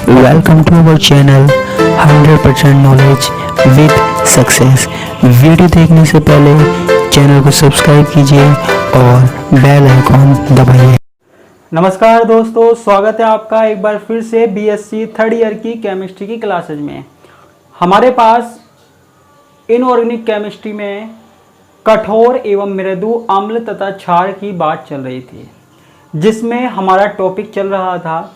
Welcome to our channel 100% knowledge with success. Video देखने से पहले चैनल को सब्सक्राइब कीजिए और बेल आइकॉन दबाइए। नमस्कार दोस्तों, स्वागत है आपका एक बार फिर से बीएससी थर्ड ईयर की केमिस्ट्री की क्लासेज में। हमारे पास इनऑर्गेनिक केमिस्ट्री में कठोर एवं मृदु अम्ल तथा क्षार की बात चल रही थी, जिसमें हमारा टॉपिक चल रहा था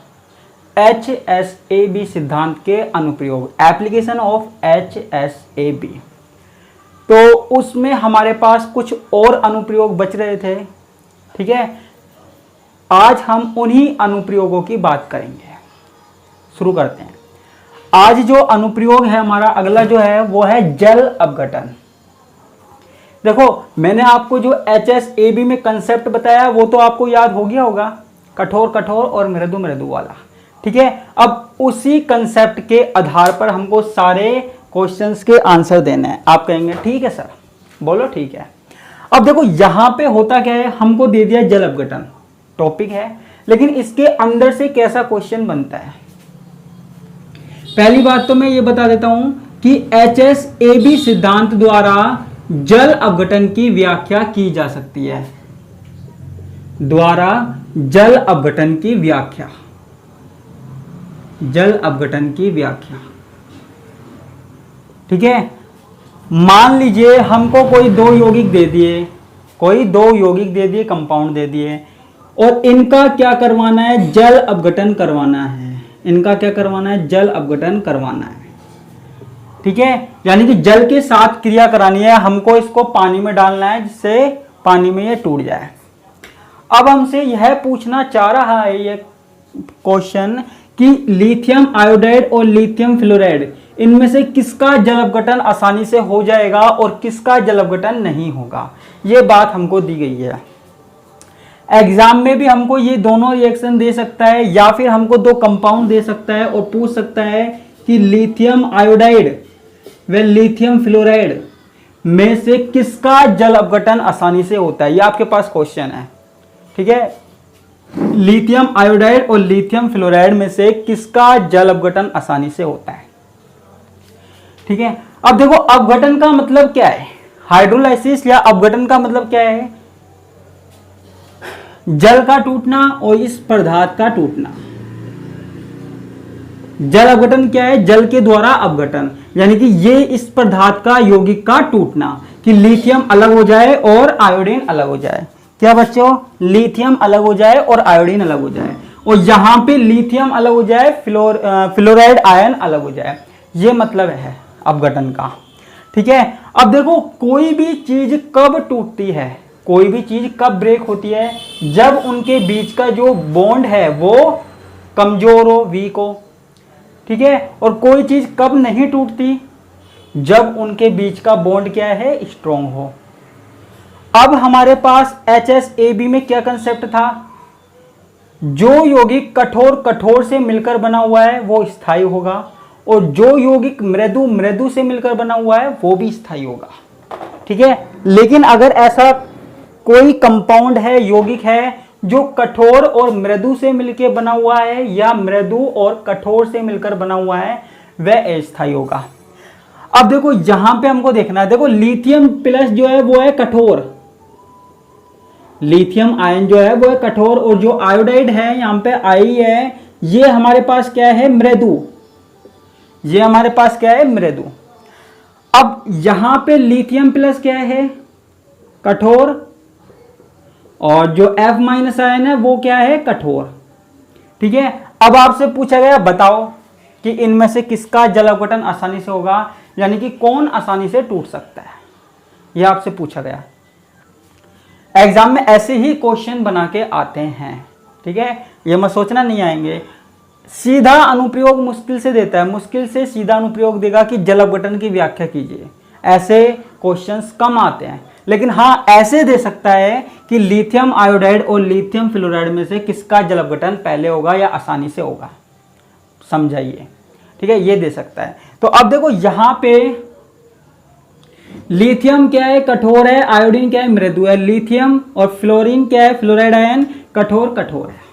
HSAB सिद्धांत के अनुप्रयोग, एप्लीकेशन ऑफ HSAB। तो उसमें हमारे पास कुछ और अनुप्रयोग बच रहे थे। ठीक है, आज हम उन्हीं अनुप्रयोगों की बात करेंगे। शुरू करते हैं। आज जो अनुप्रयोग है हमारा अगला जो है वो है जल अपघटन। देखो, मैंने आपको जो HSAB में कंसेप्ट बताया वो तो आपको याद हो गया होगा, कठोर कठोर और मृदु मृदु वाला। ठीक है, अब उसी कंसेप्ट के आधार पर हमको सारे क्वेश्चंस के आंसर देने हैं। आप कहेंगे ठीक है सर, बोलो ठीक है। अब देखो यहां पे होता क्या है, हमको दे दिया जल अपघटन टॉपिक है, लेकिन इसके अंदर से कैसा क्वेश्चन बनता है। पहली बात तो मैं ये बता देता हूं कि HSAB सिद्धांत द्वारा जल अपघटन की व्याख्या की जा सकती है। द्वारा जल अपघटन की व्याख्या, जल अपघटन की व्याख्या। ठीक है, मान लीजिए हमको कोई दो यौगिक दे दिए, कंपाउंड दे दिए, और इनका क्या करवाना है, जल अपघटन करवाना है। इनका क्या करवाना है, जल अपघटन करवाना है। ठीक है, यानी कि जल के साथ क्रिया करानी है, हमको इसको पानी में डालना है जिससे पानी में ये टूट जाए। अब हमसे यह पूछना चाह रहा है ये क्वेश्चन कि लिथियम आयोडाइड और लिथियम फ्लोराइड इनमें से किसका जल अपघटन आसानी से हो जाएगा और किसका जल अपघटन नहीं होगा। ये बात हमको दी गई है। एग्जाम में भी हमको ये दोनों रिएक्शन दे सकता है, या फिर हमको दो कंपाउंड दे सकता है और पूछ सकता है कि लिथियम आयोडाइड व लिथियम फ्लोराइड में से किसका जल अपघटन आसानी से होता है। ये आपके पास क्वेश्चन है। ठीक है, लिथियम आयोडाइड और लिथियम फ्लोराइड में से किसका जल अपघटन आसानी से होता है। ठीक है, अब देखो अपघटन का मतलब क्या है, हाइड्रोलाइसिस या अपघटन का मतलब क्या है, जल का टूटना और इस पदार्थ का टूटना। जल अपघटन क्या है, जल के द्वारा अपघटन, यानी कि ये इस पदार्थ का यौगिक का टूटना, कि लिथियम अलग हो जाए और आयोडीन अलग हो जाए। क्या बच्चों, लिथियम अलग हो जाए और आयोडीन अलग हो जाए, और यहां पे लिथियम अलग हो जाए, फ्लोराइड आयन अलग हो जाए। ये मतलब है अपघटन का। ठीक है, अब देखो कोई भी चीज कब टूटती है, कोई भी चीज कब ब्रेक होती है, जब उनके बीच का जो बॉन्ड है वो कमजोर हो, वीक हो। ठीक है, और कोई चीज कब नहीं टूटती, जब उनके बीच का बॉन्ड क्या है, स्ट्रॉन्ग हो। अब हमारे पास HSAB में क्या कंसेप्ट था, जो यौगिक कठोर कठोर से मिलकर बना हुआ है वो स्थायी होगा, और जो यौगिक मृदु मृदु से मिलकर बना हुआ है वो भी स्थायी होगा। ठीक है, लेकिन अगर ऐसा कोई कंपाउंड है, यौगिक है जो कठोर और मृदु से मिलकर बना हुआ है या मृदु और कठोर से मिलकर बना हुआ है, वह अस्थायी होगा। अब देखो यहां पे हमको देखना है, देखो लिथियम प्लस जो है वो है कठोर, लिथियम आयन जो है वो है कठोर, और जो आयोडाइड है यहां पे आई है, ये हमारे पास क्या है, मृदु। ये हमारे पास क्या है, मृदु। अब यहां पे लिथियम प्लस क्या है, कठोर, और जो F- आयन है वो क्या है, कठोर। ठीक है, अब आपसे पूछा गया बताओ कि इनमें से किसका जल अपघटन आसानी से होगा, यानी कि कौन आसानी से टूट सकता है, यह आपसे पूछा गया। एग्जाम में ऐसे ही क्वेश्चन बना के आते हैं। ठीक है, ये मत सोचना नहीं आएंगे। सीधा अनुप्रयोग मुश्किल से देता है, मुश्किल से सीधा अनुप्रयोग देगा कि जल अपघटन की व्याख्या कीजिए। ऐसे क्वेश्चंस कम आते हैं, लेकिन हाँ ऐसे दे सकता है कि लिथियम आयोडाइड और लिथियम फ्लोराइड में से किसका जल अपघटन पहले होगा या आसानी से होगा, समझाइए। ठीक है, ये दे सकता है। तो अब देखो यहां पे लिथियम क्या है, कठोर है, आयोडीन क्या है, मृदु है। लिथियम और फ्लोरीन क्या है, फ्लोराइड आयन कठोर कठोर है।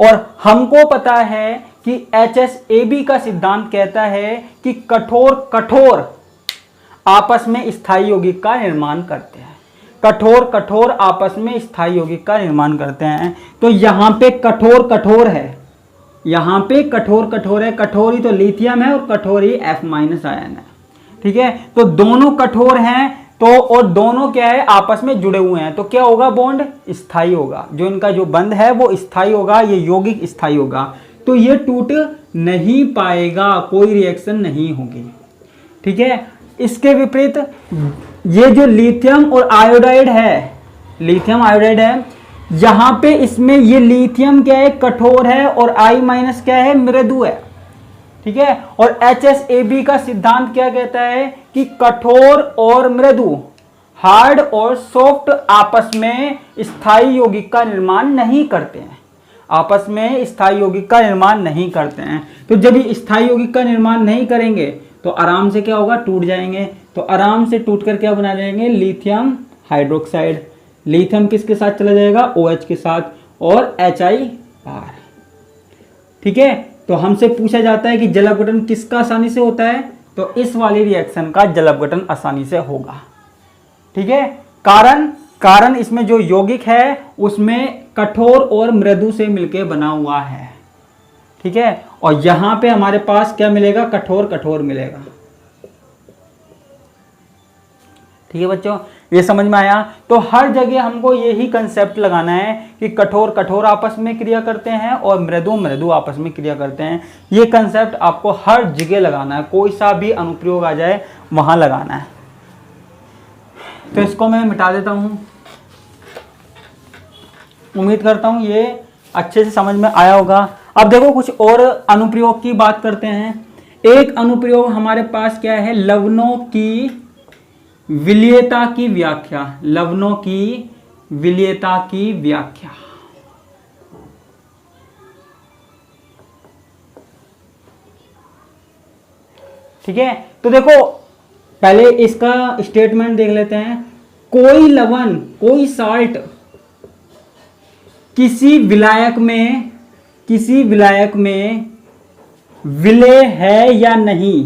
और हमको पता है कि HSAB का सिद्धांत कहता है कि कठोर कठोर आपस में स्थायी यौगिक का निर्माण करते हैं। कठोर कठोर आपस में स्थायी यौगिक का निर्माण करते हैं। तो यहाँ पे कठोर कठोर है, यहाँ पे कठोर कठोर है, कठोर ही तो लिथियम है और कठोर ही F- आयन है। ठीक है, तो दोनों कठोर हैं तो, और दोनों क्या है आपस में जुड़े हुए हैं, तो क्या होगा, बॉन्ड स्थायी होगा, जो इनका जो बंध है वो स्थायी होगा, ये यौगिक स्थायी होगा, तो ये टूट नहीं पाएगा, कोई रिएक्शन नहीं होगी। ठीक है, इसके विपरीत ये जो लिथियम और आयोडाइड है, लिथियम आयोडाइड है, यहां पे इसमें ये लिथियम क्या है, कठोर है, और I- क्या है, मृदु है। ठीक है, और HSAB का सिद्धांत क्या कहता है कि कठोर और मृदु, हार्ड और सॉफ्ट आपस में स्थायी यौगिक का निर्माण नहीं करते हैं, आपस में स्थायी यौगिक का निर्माण नहीं करते हैं। तो जब ये स्थायी यौगिक का निर्माण नहीं करेंगे तो आराम से क्या होगा, टूट जाएंगे। तो आराम से टूट कर क्या बना लेंगे, लिथियम हाइड्रोक्साइड। लिथियम किसके साथ चला जाएगा, OH के साथ, और HI बाहर। ठीक है, तो हमसे पूछा जाता है कि जल अपघटन किसका आसानी से होता है, तो इस वाली रिएक्शन का जल अपघटन आसानी से होगा। ठीक है, कारण इसमें जो यौगिक है उसमें कठोर और मृदु से मिलकर बना हुआ है। ठीक है, और यहां पे हमारे पास क्या मिलेगा, कठोर कठोर मिलेगा। ठीक है बच्चों, ये समझ में आया। तो हर जगह हमको यही कंसेप्ट लगाना है कि कठोर कठोर आपस में क्रिया करते हैं और मृदु मृदु आपस में क्रिया करते हैं। ये कंसेप्ट आपको हर जगह लगाना है, कोई सा भी अनुप्रयोग आ जाए वहां लगाना है। तो इसको मैं मिटा देता हूं। उम्मीद करता हूं ये अच्छे से समझ में आया होगा। अब देखो कुछ और अनुप्रयोग की बात करते हैं। एक अनुप्रयोग हमारे पास क्या है, लवणों की विलीयता की व्याख्या। लवणों की विलीयता की व्याख्या। ठीक है, तो देखो पहले इसका स्टेटमेंट देख लेते हैं। कोई लवण, कोई साल्ट किसी विलायक में विलेय है या नहीं,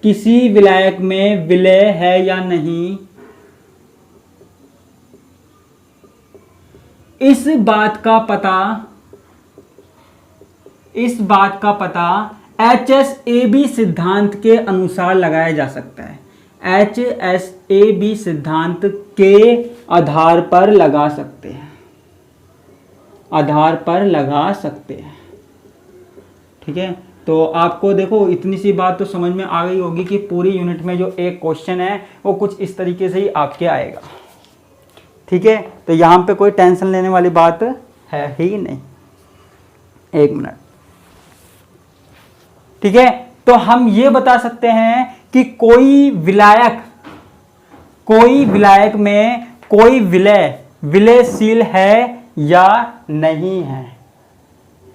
किसी विलायक में विलेय है या नहीं, इस बात का पता HSAB सिद्धांत के अनुसार लगाया जा सकता है। HSAB सिद्धांत के आधार पर लगा सकते हैं, ठीक है, तो आपको देखो इतनी सी बात तो समझ में आ गई होगी कि पूरी यूनिट में जो एक क्वेश्चन है वो कुछ इस तरीके से ही आपके आएगा। ठीक है, तो यहाँ पे कोई टेंशन लेने वाली बात है ही नहीं। एक मिनट। ठीक है, तो हम ये बता सकते हैं कि कोई विलायक में कोई विलयशील है या नहीं है।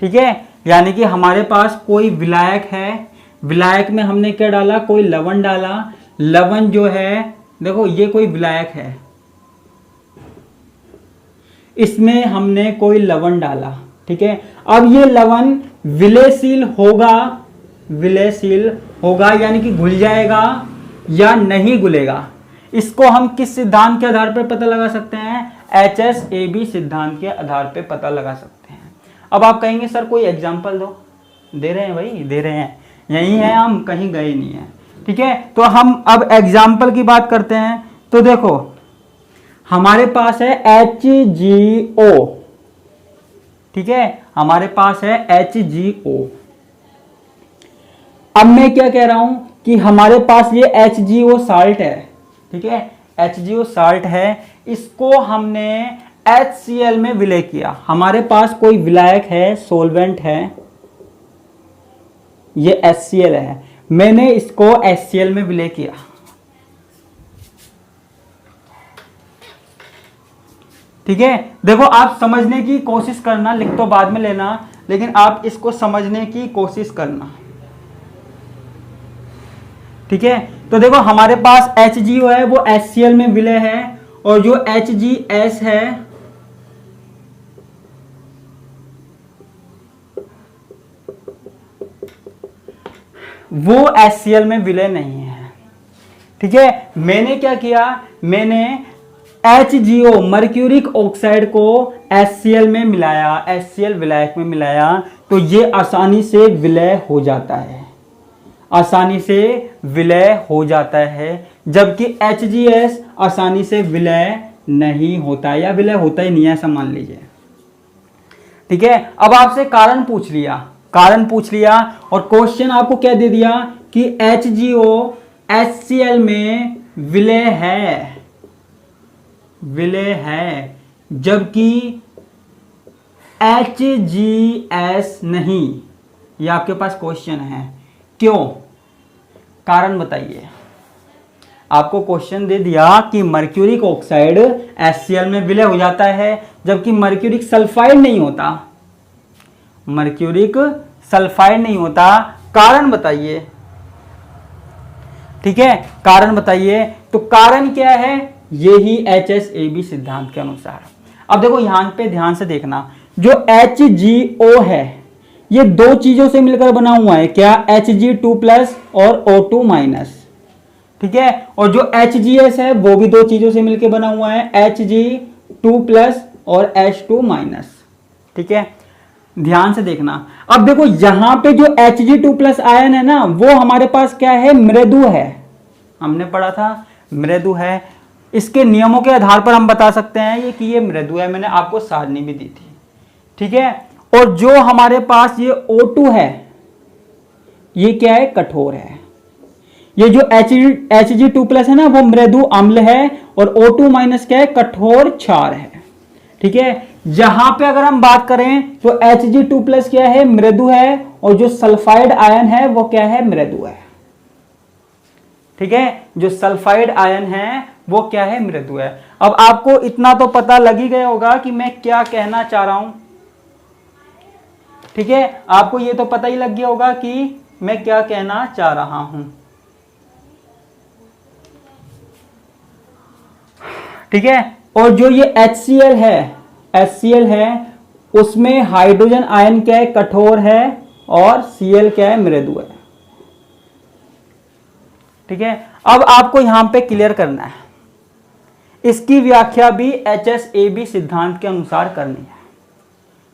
ठीक है, यानी कि हमारे पास कोई विलायक है, विलायक में हमने क्या डाला, कोई लवण डाला। लवण जो है देखो ये कोई विलायक है, इसमें हमने कोई लवण डाला। ठीक है, अब ये लवण विलयशील होगा यानी कि घुल जाएगा या नहीं घुलेगा, इसको हम किस सिद्धांत के आधार पर पता लगा सकते हैं, HSAB सिद्धांत के आधार पर पता लगा सकते हैं। अब आप कहेंगे सर कोई एग्जांपल दो। दे रहे हैं भाई, दे रहे हैं, यही है, हम कहीं गए नहीं है। ठीक है, तो हम अब एग्जांपल की बात करते हैं। तो देखो हमारे पास है HgO। ठीक है, हमारे पास है HgO। अब मैं क्या कह रहा हूं कि हमारे पास ये HgO साल्ट है। ठीक है, HgO साल्ट है, इसको हमने HCl में विलय किया। हमारे पास कोई विलायक है, सोलवेंट है, ये HCl है, मैंने इसको HCl में विलय किया। ठीक है, देखो आप समझने की कोशिश करना, लिख तो बाद में लेना, लेकिन आप इसको समझने की कोशिश करना। ठीक है, तो देखो हमारे पास HgO है, वो HCl में विलय है, और जो HgS है वो HCl में विलय नहीं है। ठीक है, मैंने क्या किया, मैंने HgO मर्क्यूरिक ऑक्साइड को HCl में मिलाया, HCl विलायक में मिलाया, तो ये आसानी से विलय हो जाता है, आसानी से विलय हो जाता है, जबकि HGS आसानी से विलय नहीं होता है, या विलय होता ही नहीं है, ऐसा मान लीजिए। ठीक है, अब आपसे कारण पूछ लिया, कारण पूछ लिया और क्वेश्चन आपको क्या दे दिया कि HgO HCl में विलय है, विलय है, जबकि HGS नहीं। ये आपके पास क्वेश्चन है, क्यों, कारण बताइए। आपको क्वेश्चन दे दिया कि मर्क्यूरिक ऑक्साइड HCl में विलय हो जाता है, जबकि मर्क्यूरिक सल्फाइड नहीं होता, मर्क्यूरिक सल्फाइड नहीं होता, कारण बताइए। ठीक है, कारण बताइए। तो कारण क्या है, यही HSAB सिद्धांत के अनुसार। अब देखो यहां पे ध्यान से देखना, जो HgO है ये दो चीजों से मिलकर बना हुआ है, क्या, Hg2+ और O2-। ठीक है, और जो HGS है वो भी दो चीजों से मिलकर बना हुआ है, Hg2+ और H2-। ठीक है, ध्यान से देखना। अब देखो यहां पे जो Hg2+ आयन है ना, वो हमारे पास क्या है, मृदु है, हमने पढ़ा था मृदु है। इसके नियमों के आधार पर हम बता सकते हैं ये कि ये मृदु है, मैंने आपको सारणी भी दी थी। ठीक है, और जो हमारे पास ये O2 है ये क्या है, कठोर है। ये जो Hg2+ है ना वो मृदु अम्ल है, और O2- क्या है, कठोर क्षार है। ठीक है, यहां पे अगर हम बात करें तो Hg2+ क्या है, मृदु है, और जो सल्फाइड आयन है वो क्या है, मृदु है। ठीक है, जो सल्फाइड आयन है वो क्या है, मृदु है। अब आपको इतना तो पता लग ही गया होगा कि मैं क्या कहना चाह रहा हूं। ठीक है, आपको ये तो पता ही लग गया होगा कि मैं क्या कहना चाह रहा हूं। ठीक है, और जो ये HCl है उसमें हाइड्रोजन आयन क्या है, कठोर है, और Cl क्या है, मृदु है। ठीक है, अब आपको यहां पे क्लियर करना है, इसकी व्याख्या भी HSAB सिद्धांत के अनुसार करनी है।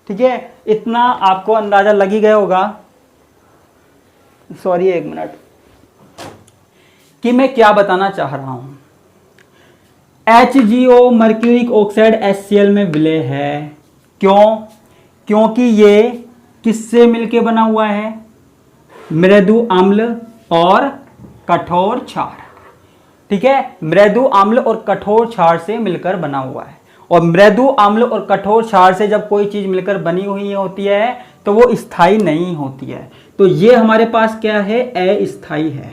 ठीक है, इतना आपको अंदाजा लग ही गया होगा, सॉरी एक मिनट, कि मैं क्या बताना चाह रहा हूं। HgO मर्क्यूरिक ऑक्साइड HCl में विलय है, क्यों, क्योंकि ये किससे मिलके बना हुआ है, मृदु अम्ल और कठोर क्षार। ठीक है, मृदु अम्ल और कठोर क्षार से मिलकर बना हुआ है, और मृदु अम्ल और कठोर क्षार से जब कोई चीज मिलकर बनी हुई होती है तो वो स्थायी नहीं होती है। तो ये हमारे पास क्या है, अस्थायी है।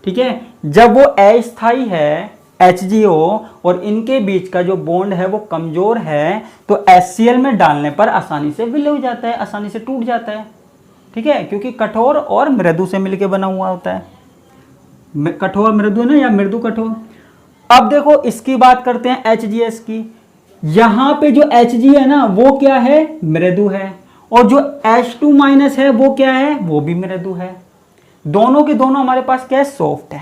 ठीक है, जब वो अस्थायी है HgO और इनके बीच का जो बॉन्ड है वो कमजोर है, तो HCl में डालने पर आसानी से विलय हो जाता है, आसानी से टूट जाता है। ठीक है, क्योंकि कठोर और मृदु से मिलकर बना हुआ होता है, कठोर मृदु ना, या मृदु कठोर। अब देखो इसकी बात करते हैं HGS की। यहां पे जो Hg है ना वो क्या है, मृदु है, और जो H2- है वो क्या है, वो भी मृदु है। दोनों के दोनों हमारे पास क्या है, सॉफ्ट है,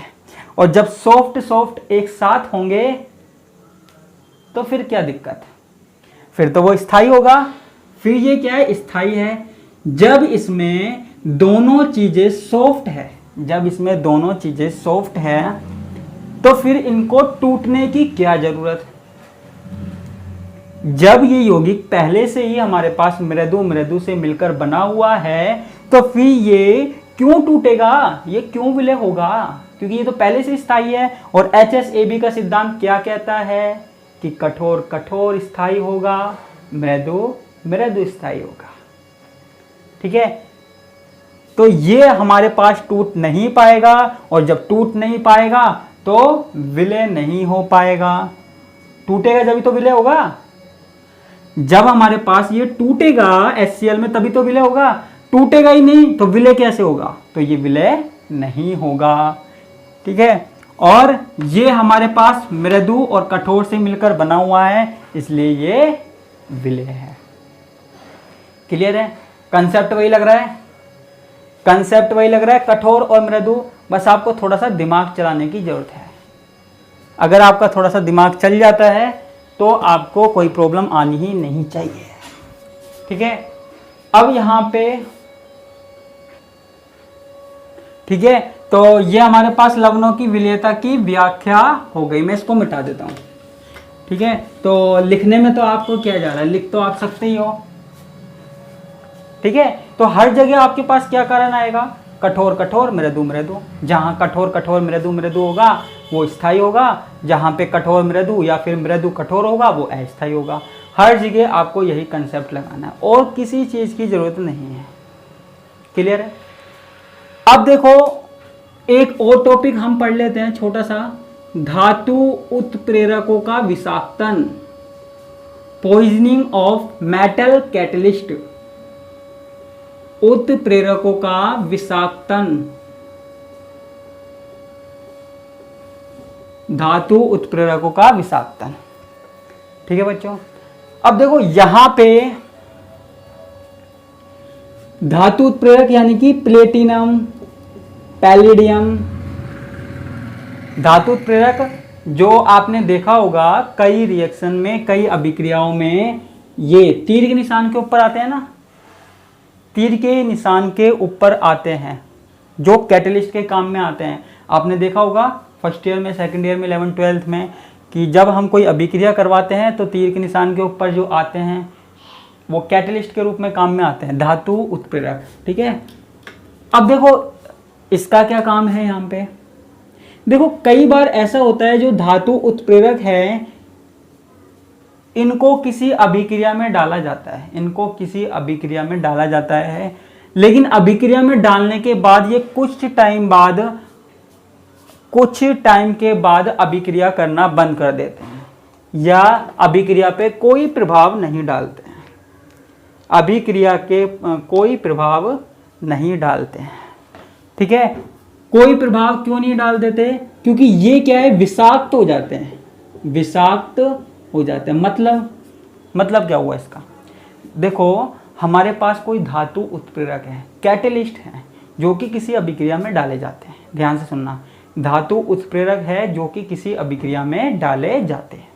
और जब सॉफ्ट एक साथ होंगे तो फिर क्या दिक्कत है, फिर तो वो स्थायी होगा। फिर ये क्या है, स्थायी है। जब इसमें दोनों चीजें सॉफ्ट है, जब इसमें दोनों चीजें सॉफ्ट है तो फिर इनको टूटने की क्या जरूरत है। जब ये यौगिक पहले से ही हमारे पास मृदु से मिलकर बना हुआ है तो फिर ये क्यों टूटेगा, ये क्यों विलय होगा, क्योंकि ये तो पहले से स्थायी है। और HSAB का सिद्धांत क्या कहता है कि कठोर स्थायी होगा, मृदु स्थायी होगा। ठीक है, तो ये हमारे पास टूट नहीं पाएगा, और जब टूट नहीं पाएगा तो विलय नहीं हो पाएगा। टूटेगा जब तो विलय होगा, जब हमारे पास ये टूटेगा HCl में तभी तो विलय होगा, टूटेगा ही नहीं तो विलय कैसे होगा, तो ये विलय नहीं होगा। ठीक है, और ये हमारे पास मृदु और कठोर से मिलकर बना हुआ है, इसलिए ये विलय है। क्लियर है, कंसेप्ट वही लग रहा है। कंसेप्ट वही लग रहा है, कठोर और मृदु, बस आपको थोड़ा सा दिमाग चलाने की जरूरत है। अगर आपका थोड़ा सा दिमाग चल जाता है तो आपको कोई प्रॉब्लम आनी ही नहीं चाहिए। ठीक है, अब यहाँ पे ठीक है, तो ये हमारे पास लवणों की विलेयता की व्याख्या हो गई। मैं इसको मिटा देता हूँ। ठीक है, तो लिखने में तो आपको क्या जा रहा है, लिख तो आप सकते ही हो। ठीक है, तो हर जगह आपके पास क्या कारण आएगा, कठोर कठोर मृदु मृदु। जहाँ कठोर कठोर मृदु मृदु होगा वो स्थायी होगा, जहाँ पे कठोर मृदु या फिर मृदु कठोर होगा वो अस्थायी होगा। हर जगह आपको यही कंसेप्ट लगाना है और किसी चीज़ की जरूरत नहीं है। क्लियर है? अब देखो एक और टॉपिक हम पढ़ लेते हैं छोटा सा, धातु उत्प्रेरकों का विषाक्तन, पॉइजनिंग ऑफ मेटल कैटलिस्ट। उत्प्रेरकों का विषाक्तन, धातु उत्प्रेरकों का विषाक्तन। ठीक है बच्चों, अब देखो यहां पे धातु उत्प्रेरक यानी कि प्लेटिनम, पैलेडियम, धातु उत्प्रेरक जो आपने देखा होगा कई रिएक्शन में, कई अभिक्रियाओं में ये तीर के निशान के ऊपर आते हैं ना, तीर के निशान के ऊपर आते हैं, जो कैटलिस्ट के काम में आते हैं। आपने देखा होगा फर्स्ट ईयर में, सेकंड ईयर में, 11th 12th में कि जब हम कोई अभिक्रिया करवाते हैं तो तीर के निशान के ऊपर जो आते हैं वो कैटलिस्ट के रूप में काम में आते हैं, धातु उत्प्रेरक। ठीक है, अब देखो इसका क्या काम है यहाँ पे। देखो कई बार ऐसा होता है जो धातु उत्प्रेरक है इनको किसी अभिक्रिया में डाला जाता है, इनको किसी अभिक्रिया में डाला जाता है, लेकिन अभिक्रिया में डालने के बाद ये कुछ टाइम के बाद अभिक्रिया करना बंद कर देते हैं या अभिक्रिया पे कोई प्रभाव नहीं डालते हैं, अभिक्रिया के कोई प्रभाव नहीं डालते हैं। ठीक है, कोई प्रभाव क्यों नहीं डाल देते, क्योंकि ये क्या है, विषाक्त हो जाते हैं, विषाक्त हो जाते हैं। मतलब क्या हुआ इसका, देखो हमारे पास कोई धातु उत्प्रेरक है, कैटलिस्ट है, जो कि किसी अभिक्रिया में डाले जाते हैं। ध्यान से सुनना, धातु उत्प्रेरक है जो कि किसी अभिक्रिया में डाले जाते हैं।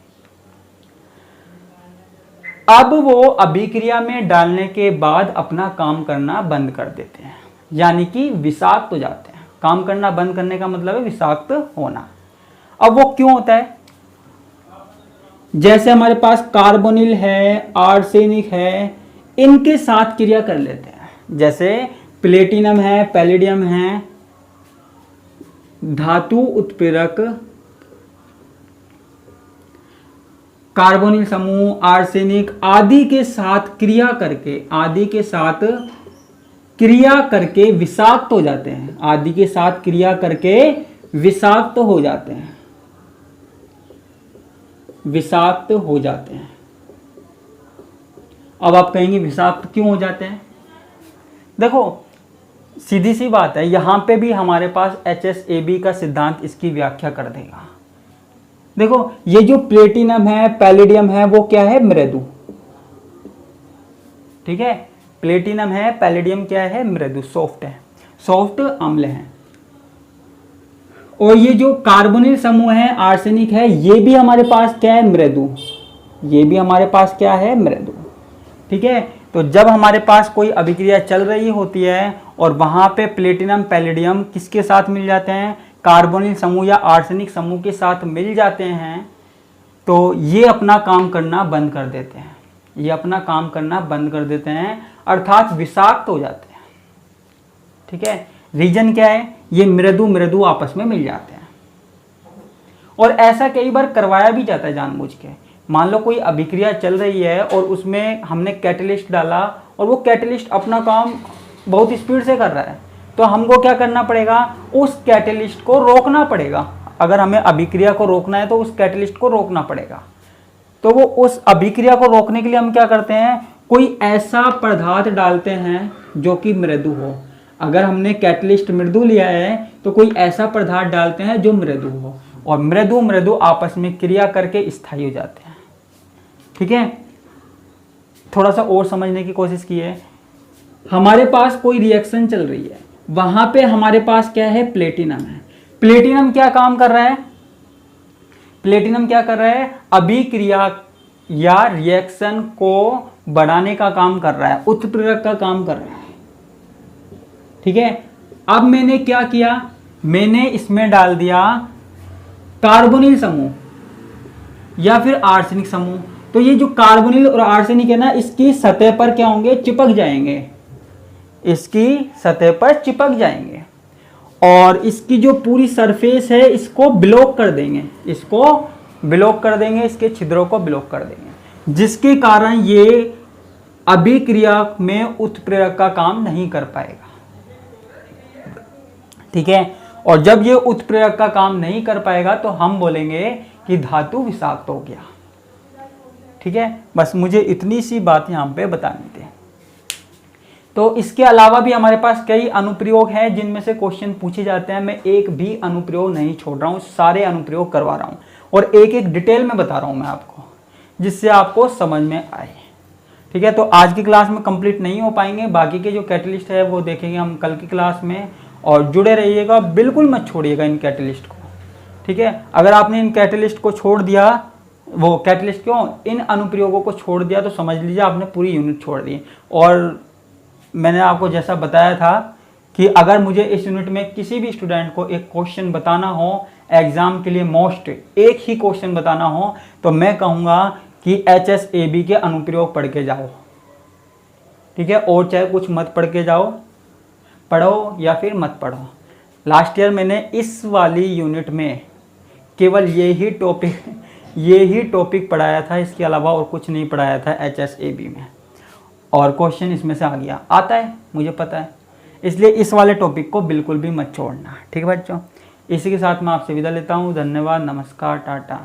अब वो अभिक्रिया में डालने के बाद अपना काम करना बंद कर देते हैं, यानी कि विषाक्त हो जाते हैं। काम करना बंद करने का मतलब है विषाक्त होना। अब वो क्यों होता है, जैसे हमारे पास कार्बोनिल है, आर्सेनिक है, इनके साथ क्रिया कर लेते हैं। जैसे प्लेटिनम है, पैलेडियम है, धातु उत्प्रेरक कार्बोनिल समूह, आर्सेनिक आदि के साथ क्रिया करके विषाक्त हो जाते हैं, आदि के साथ क्रिया करके विषाक्त हो जाते हैं, विषाक्त हो जाते हैं। अब आप कहेंगे विषाक्त क्यों हो जाते हैं, देखो सीधी सी बात है, यहां पे भी हमारे पास HSAB का सिद्धांत इसकी व्याख्या कर देगा। देखो ये जो प्लेटिनम है, पैलेडियम है, वो क्या है, मृदु। ठीक है, प्लेटिनम है, पैलेडियम क्या है, मृदु, सॉफ्ट है, सॉफ्ट अम्ल है। और ये जो कार्बोनिल समूह है, आर्सेनिक है, ये भी हमारे पास क्या है, मृदु, ये भी हमारे पास क्या है, मृदु। ठीक है, तो जब हमारे पास कोई अभिक्रिया चल रही होती है और वहां पे प्लेटिनम पैलेडियम किसके साथ मिल जाते हैं, कार्बोनिल समूह या आर्सेनिक समूह के साथ मिल जाते हैं, तो ये अपना काम करना बंद कर देते हैं, ये अपना काम करना बंद कर देते हैं, अर्थात विषाक्त हो जाते हैं। ठीक है, रीजन क्या है, ये मृदु मृदु आपस में मिल जाते हैं। और ऐसा कई बार करवाया भी जाता है जानबूझ के। मान लो कोई अभिक्रिया चल रही है और उसमें हमने कैटलिस्ट डाला और वो कैटलिस्ट अपना काम बहुत स्पीड से कर रहा है, तो हमको क्या करना पड़ेगा, उस कैटलिस्ट को रोकना पड़ेगा। अगर हमें अभिक्रिया को रोकना है तो उस कैटलिस्ट को रोकना पड़ेगा। तो वो उस अभिक्रिया को रोकने के लिए हम क्या करते हैं, कोई ऐसा पदार्थ डालते हैं जो कि मृदु हो। अगर हमने कैटलिस्ट मृदु लिया है तो कोई ऐसा पदार्थ डालते हैं जो मृदु हो, और मृदु मृदु आपस में क्रिया करके स्थायी हो जाते हैं। ठीक है, थोड़ा सा और समझने की कोशिश कीजिए। हमारे पास कोई रिएक्शन चल रही है, वहां पे हमारे पास क्या है, प्लेटिनम है। प्लेटिनम क्या काम कर रहा है, प्लेटिनम क्या कर रहा है, अभिक्रिया या रिएक्शन को बढ़ाने का काम कर रहा है, उत्प्रेरक का काम कर रहा है। ठीक है, अब मैंने क्या किया, मैंने इसमें डाल दिया कार्बोनिल समूह या फिर आर्सेनिक समूह। तो ये जो कार्बोनिल और आर्सेनिक है ना, इसकी सतह पर क्या होंगे, चिपक जाएंगे, इसकी सतह पर चिपक जाएंगे और इसकी जो पूरी सरफेस है इसको ब्लॉक कर देंगे, इसको ब्लॉक कर देंगे, इसके छिद्रों को ब्लॉक कर देंगे, जिसके कारण ये अभिक्रिया में उत्प्रेरक का काम नहीं कर पाएगा। ठीक है, और जब ये उत्प्रेरक का काम नहीं कर पाएगा तो हम बोलेंगे कि धातु विषाक्त हो गया। ठीक है, बस मुझे इतनी सी बात यहाँ पे बतानी थी। तो इसके अलावा भी हमारे पास कई अनुप्रयोग हैं जिनमें से क्वेश्चन पूछे जाते हैं। मैं एक भी अनुप्रयोग नहीं छोड़ रहा हूँ, सारे अनुप्रयोग करवा रहा हूँ और एक एक डिटेल में बता रहा हूँ मैं आपको, जिससे आपको समझ में आए। ठीक है, तो आज की क्लास में कंप्लीट नहीं हो पाएंगे, बाकी के जो कैटलिस्ट है वो देखेंगे हम कल की क्लास में, और जुड़े रहिएगा, बिल्कुल मत छोड़िएगा इन कैटलिस्ट को। ठीक है, अगर आपने इन कैटलिस्ट को छोड़ दिया, वो कैटलिस्ट क्यों, इन अनुप्रयोगों को छोड़ दिया, तो समझ लीजिए आपने पूरी यूनिट छोड़ दी। और मैंने आपको जैसा बताया था कि अगर मुझे इस यूनिट में किसी भी स्टूडेंट को एक क्वेश्चन बताना हो एग्जाम के लिए, मोस्ट एक ही क्वेश्चन बताना हो, तो मैं कहूँगा कि HSAB के अनुप्रयोग पढ़ के जाओ। ठीक है, और चाहे कुछ मत पढ़ के जाओ, पढ़ो या फिर मत पढ़ो। लास्ट ईयर मैंने इस वाली यूनिट में केवल ये ही टॉपिक पढ़ाया था, इसके अलावा और कुछ नहीं पढ़ाया था HSAB में, और क्वेश्चन इसमें से आ गया, आता है मुझे पता है, इसलिए इस वाले टॉपिक को बिल्कुल भी मत छोड़ना। ठीक है बच्चों, इसी के साथ मैं आपसे विदा लेता हूँ। धन्यवाद, नमस्कार, टाटा।